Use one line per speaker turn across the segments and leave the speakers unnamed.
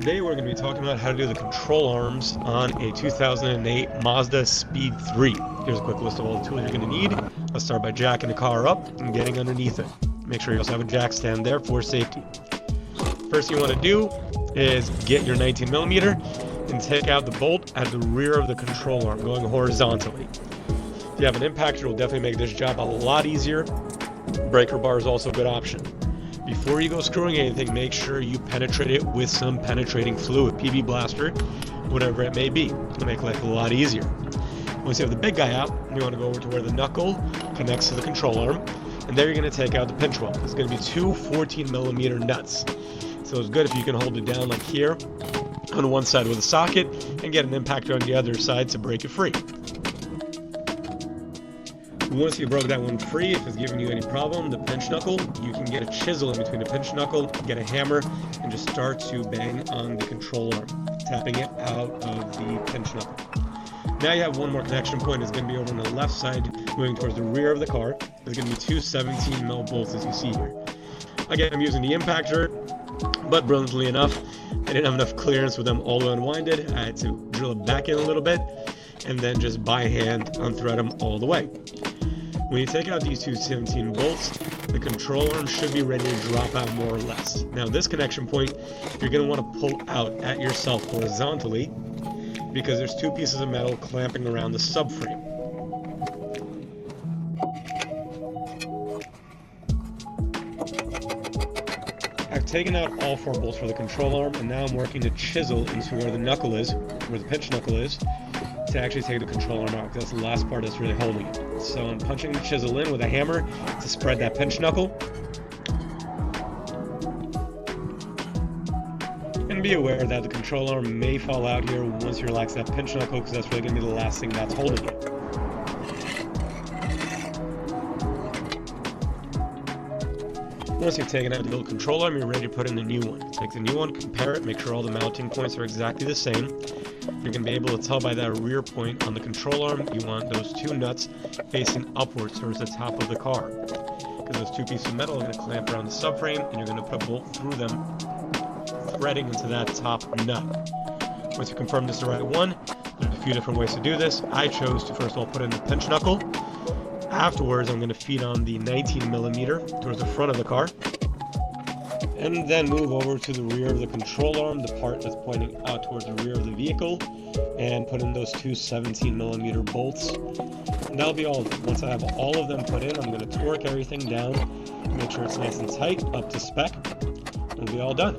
Today we're going to be talking about how to do the control arms on a 2008 Mazda Speed3. Here's a quick list of all the tools you're going to need. Let's start by jacking the car up and getting underneath it. Make sure you also have a jack stand there for safety. First thing you want to do is get your 19mm and take out the bolt at the rear of the control arm, going horizontally. If you have an impactor, it will definitely make this job a lot easier. Breaker bar is also a good option. Before you go screwing anything, make sure you penetrate it with some penetrating fluid, PB blaster, whatever it may be, to make life a lot easier. Once you have the big guy out, you want to go over to where the knuckle connects to the control arm, and there you're going to take out the pinch weld. It's going to be two 14mm nuts. So it's good if you can hold it down like here on one side with a socket and get an impactor on the other side to break it free. Once you broke that one free, if it's giving you any problem, the pinch knuckle, you can get a chisel in between the pinch knuckle, get a hammer, and just start to bang on the control arm, tapping it out of the pinch knuckle. Now you have one more connection point. It's going to be over on the left side, moving towards the rear of the car. There's going to be two 17mm bolts, as you see here. Again, I'm using the impactor, but brilliantly enough, I didn't have enough clearance with them all unwinded. I had to drill it back in a little bit, and then just by hand unthread them all the way. When you take out these two 17 bolts, the control arm should be ready to drop out more or less. Now this connection point, you're going to want to pull out at yourself horizontally because there's two pieces of metal clamping around the subframe. I've taken out all four bolts for the control arm, and now I'm working to chisel into where the knuckle is, where the pinch knuckle is, to actually take the control arm out, because that's the last part that's really holding it. So I'm punching the chisel in with a hammer to spread that pinch knuckle. And be aware that the control arm may fall out here once you relax that pinch knuckle, because that's really going to be the last thing that's holding it. Once you've taken out the old control arm, you're ready to put in the new one. Take the new one, compare it, make sure all the mounting points are exactly the same. You're going to be able to tell by that rear point on the control arm, you want those two nuts facing upwards towards the top of the car. Because those two pieces of metal are going to clamp around the subframe, and you're going to put a bolt through them, threading into that top nut. Once you confirm this is the right one, there's a few different ways to do this. I chose to first of all put in the pinch knuckle. Afterwards, I'm going to feed on the 19mm towards the front of the car, and then move over to the rear of the control arm, the part that's pointing out towards the rear of the vehicle, and put in those two 17mm bolts. And that'll be all of them. Once I have all of them put in, I'm going to torque everything down, make sure it's nice and tight, up to spec, and it'll be all done.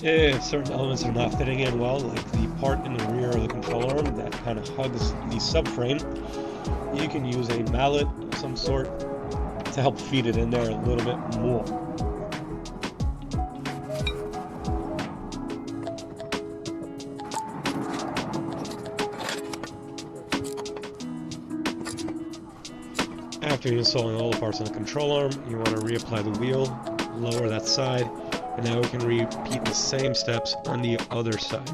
If certain elements are not fitting in well, like the part in the rear of the control arm that kind of hugs the subframe, you can use a mallet of some sort to help feed it in there a little bit more. After installing all the parts on the control arm, you want to reapply the wheel, lower that side, and now we can repeat the same steps on the other side.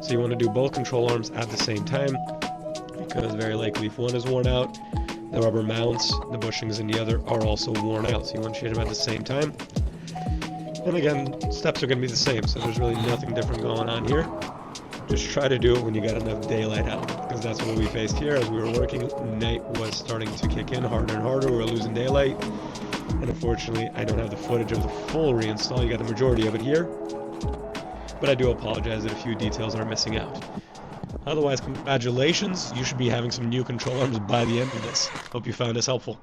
So you want to do both control arms at the same time, because very likely if one is worn out, the rubber mounts, the bushings in the other are also worn out. So you want to change them at the same time. And again, steps are going to be the same, so there's really nothing different going on here. Just try to do it when you got enough daylight out, because that's what we faced here as we were working. Night was starting to kick in harder and harder. We were losing daylight. And unfortunately, I don't have the footage of the full reinstall. You got the majority of it here. But I do apologize that a few details are missing out. Otherwise, congratulations. You should be having some new control arms by the end of this. Hope you found this helpful.